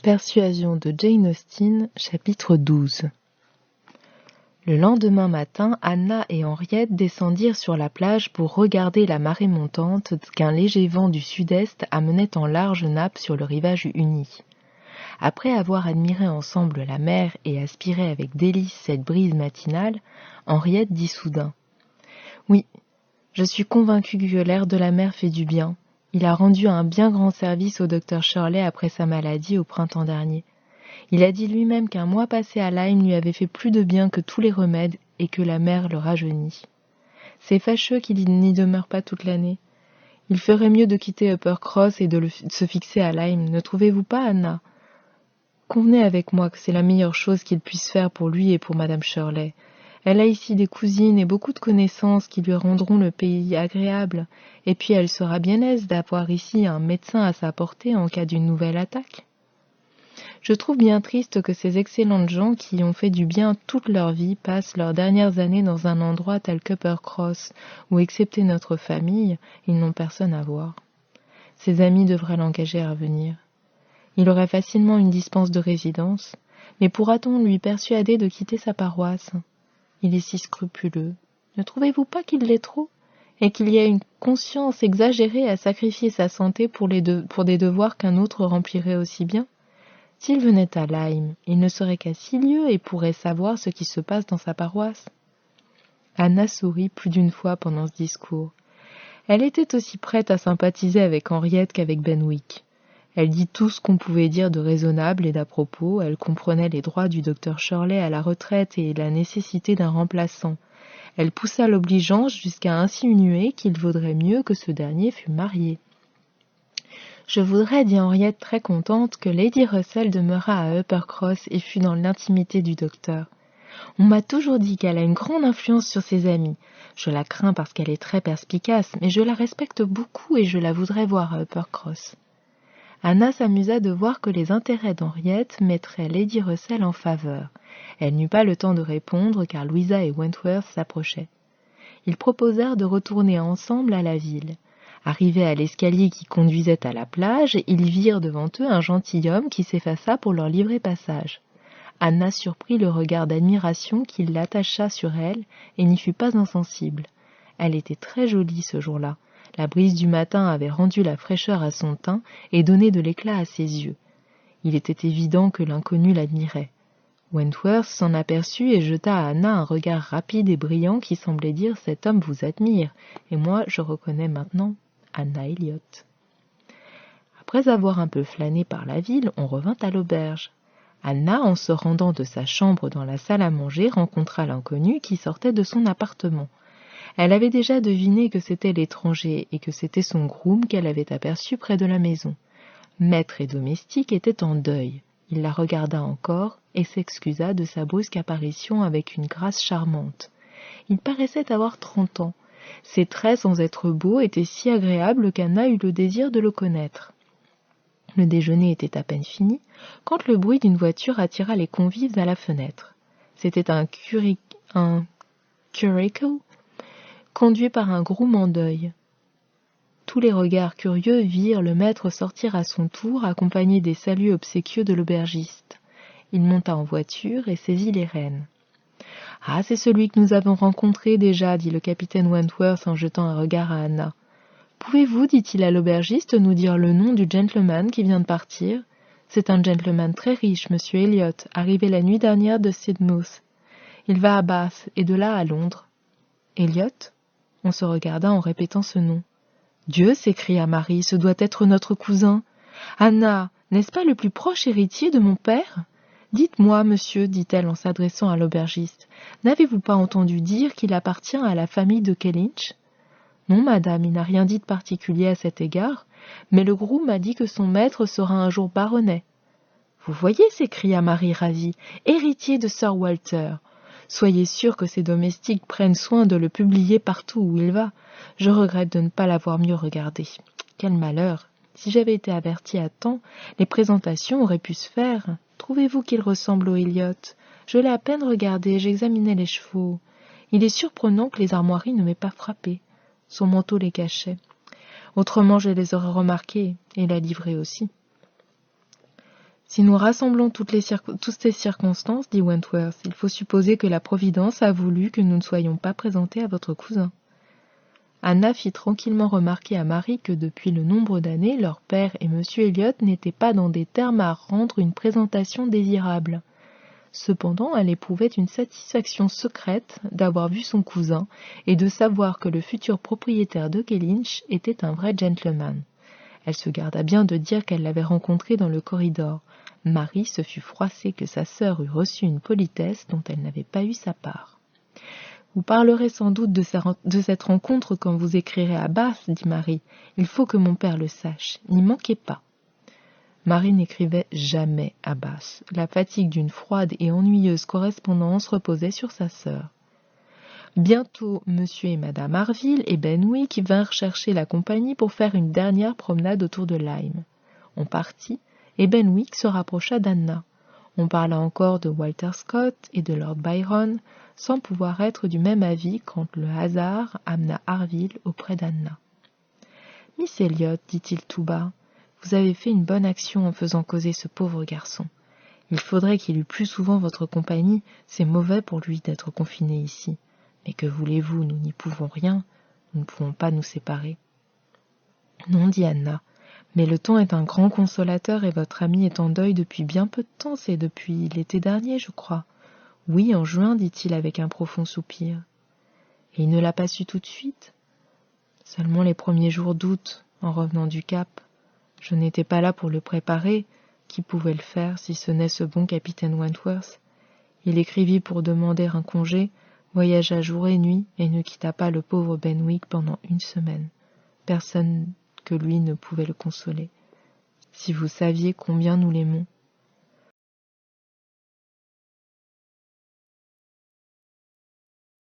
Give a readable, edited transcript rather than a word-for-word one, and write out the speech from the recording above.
Persuasion de Jane Austen, chapitre 12. Le lendemain matin, Anna et Henriette descendirent sur la plage pour regarder la marée montante qu'un léger vent du sud-est amenait en large nappe sur le rivage uni. Après avoir admiré ensemble la mer et aspiré avec délice cette brise matinale, Henriette dit soudain : « Oui, je suis convaincue que l'air de la mer fait du bien. Il a rendu un bien grand service au docteur Shirley après sa maladie au printemps dernier. Il a dit lui-même qu'un mois passé à Lyme lui avait fait plus de bien que tous les remèdes et que la mer le rajeunit. C'est fâcheux qu'il n'y demeure pas toute l'année. Il ferait mieux de quitter Uppercross et de se fixer à Lyme, ne trouvez-vous pas, Anna ? Convenez avec moi que c'est la meilleure chose qu'il puisse faire pour lui et pour Madame Shirley. Elle a ici des cousines et beaucoup de connaissances qui lui rendront le pays agréable, et puis elle sera bien aise d'avoir ici un médecin à sa portée en cas d'une nouvelle attaque. Je trouve bien triste que ces excellentes gens qui ont fait du bien toute leur vie passent leurs dernières années dans un endroit tel qu'Uppercross, où, excepté notre famille, ils n'ont personne à voir. Ses amis devraient l'engager à venir. Il aurait facilement une dispense de résidence, mais pourra-t-on lui persuader de quitter sa paroisse ? Il est si scrupuleux. Ne trouvez-vous pas qu'il l'est trop ? Et qu'il y a une conscience exagérée à sacrifier sa santé pour des devoirs qu'un autre remplirait aussi bien ? S'il venait à Lyme, il ne serait qu'à 6 lieues et pourrait savoir ce qui se passe dans sa paroisse. Anna sourit plus d'une fois pendant ce discours. Elle était aussi prête à sympathiser avec Henriette qu'avec Benwick. Elle dit tout ce qu'on pouvait dire de raisonnable et d'à propos, elle comprenait les droits du docteur Shirley à la retraite et la nécessité d'un remplaçant. Elle poussa l'obligeance jusqu'à insinuer qu'il vaudrait mieux que ce dernier fût marié. « Je voudrais, dit Henriette très contente, que Lady Russell demeurât à Uppercross et fût dans l'intimité du docteur. On m'a toujours dit qu'elle a une grande influence sur ses amis. Je la crains parce qu'elle est très perspicace, mais je la respecte beaucoup et je la voudrais voir à Uppercross. » Anna s'amusa de voir que les intérêts d'Henriette mettraient Lady Russell en faveur. Elle n'eut pas le temps de répondre car Louisa et Wentworth s'approchaient. Ils proposèrent de retourner ensemble à la ville. Arrivés à l'escalier qui conduisait à la plage, ils virent devant eux un gentilhomme qui s'effaça pour leur livrer passage. Anna surprit le regard d'admiration qui l'attacha sur elle et n'y fut pas insensible. Elle était très jolie ce jour-là. La brise du matin avait rendu la fraîcheur à son teint et donné de l'éclat à ses yeux. Il était évident que l'inconnu l'admirait. Wentworth s'en aperçut et jeta à Anna un regard rapide et brillant qui semblait dire « Cet homme vous admire, et moi je reconnais maintenant Anna Elliot. » Après avoir un peu flâné par la ville, on revint à l'auberge. Anna, en se rendant de sa chambre dans la salle à manger, rencontra l'inconnu qui sortait de son appartement. Elle avait déjà deviné que c'était l'étranger et que c'était son groom qu'elle avait aperçu près de la maison. Maître et domestique étaient en deuil. Il la regarda encore et s'excusa de sa brusque apparition avec une grâce charmante. Il paraissait avoir 30 ans. Ses traits, sans être beaux, étaient si agréables qu'Anna eut le désir de le connaître. Le déjeuner était à peine fini, quand le bruit d'une voiture attira les convives à la fenêtre. C'était un curricle conduit par un groom en deuil. Tous les regards curieux virent le maître sortir à son tour, accompagné des saluts obséquieux de l'aubergiste. Il monta en voiture et saisit les rênes. « Ah, c'est celui que nous avons rencontré déjà, dit le capitaine Wentworth en jetant un regard à Anna. « Pouvez-vous, dit-il à l'aubergiste, nous dire le nom du gentleman qui vient de partir ? C'est un gentleman très riche, monsieur Elliot, arrivé la nuit dernière de Sidmouth. Il va à Bath et de là à Londres. » « Elliot ?» On se regarda en répétant ce nom. « Dieu !» s'écria Marie, « ce doit être notre cousin. Anna, n'est-ce pas le plus proche héritier de mon père ? Dites-moi, monsieur, dit-elle en s'adressant à l'aubergiste, n'avez-vous pas entendu dire qu'il appartient à la famille de Kellynch ? Non, madame, il n'a rien dit de particulier à cet égard, mais le groom m'a dit que son maître sera un jour baronnet. Vous voyez, s'écria Marie ravie, héritier de Sir Walter. Soyez sûr que ses domestiques prennent soin de le publier partout où il va. Je regrette de ne pas l'avoir mieux regardé. Quel malheur! Si j'avais été avertie à temps, les présentations auraient pu se faire. Trouvez-vous qu'il ressemble au Elliot ? Je l'ai à peine regardé, j'examinais les chevaux. Il est surprenant que les armoiries ne m'aient pas frappé. Son manteau les cachait. Autrement, je les aurais remarqués, et la livrée aussi. Si nous rassemblons toutes ces circonstances, dit Wentworth, il faut supposer que la Providence a voulu que nous ne soyons pas présentés à votre cousin. Anna fit tranquillement remarquer à Marie que depuis le nombre d'années, leur père et M. Elliot n'étaient pas dans des termes à rendre une présentation désirable. Cependant, elle éprouvait une satisfaction secrète d'avoir vu son cousin et de savoir que le futur propriétaire de Kellynch était un vrai gentleman. Elle se garda bien de dire qu'elle l'avait rencontré dans le corridor. Marie se fut froissée que sa sœur eût reçu une politesse dont elle n'avait pas eu sa part. « Vous parlerez sans doute de cette rencontre quand vous écrirez à Bath, dit Marie. Il faut que mon père le sache. N'y manquez pas. » Marie n'écrivait jamais à Bath. La fatigue d'une froide et ennuyeuse correspondance reposait sur sa sœur. Bientôt, monsieur et madame Harville et Benwick vinrent chercher la compagnie pour faire une dernière promenade autour de Lyme. On partit, et Benwick se rapprocha d'Anna. On parla encore de Walter Scott et de Lord Byron, sans pouvoir être du même avis quand le hasard amena Harville auprès d'Anna. « Miss Elliot, dit-il tout bas, vous avez fait une bonne action en faisant causer ce pauvre garçon. Il faudrait qu'il eût plus souvent votre compagnie, c'est mauvais pour lui d'être confiné ici. Mais que voulez-vous, nous n'y pouvons rien, nous ne pouvons pas nous séparer. » « Non, dit Anna, mais le temps est un grand consolateur et votre ami est en deuil depuis bien peu de temps, c'est depuis l'été dernier, je crois. Oui, en juin, dit-il avec un profond soupir. Et il ne l'a pas su tout de suite? Seulement les premiers jours d'août, en revenant du Cap. Je n'étais pas là pour le préparer. Qui pouvait le faire, si ce n'est ce bon capitaine Wentworth? Il écrivit pour demander un congé, voyagea jour et nuit et ne quitta pas le pauvre Benwick pendant 1 semaine. Personne que lui ne pouvait le consoler. Si vous saviez combien nous l'aimons.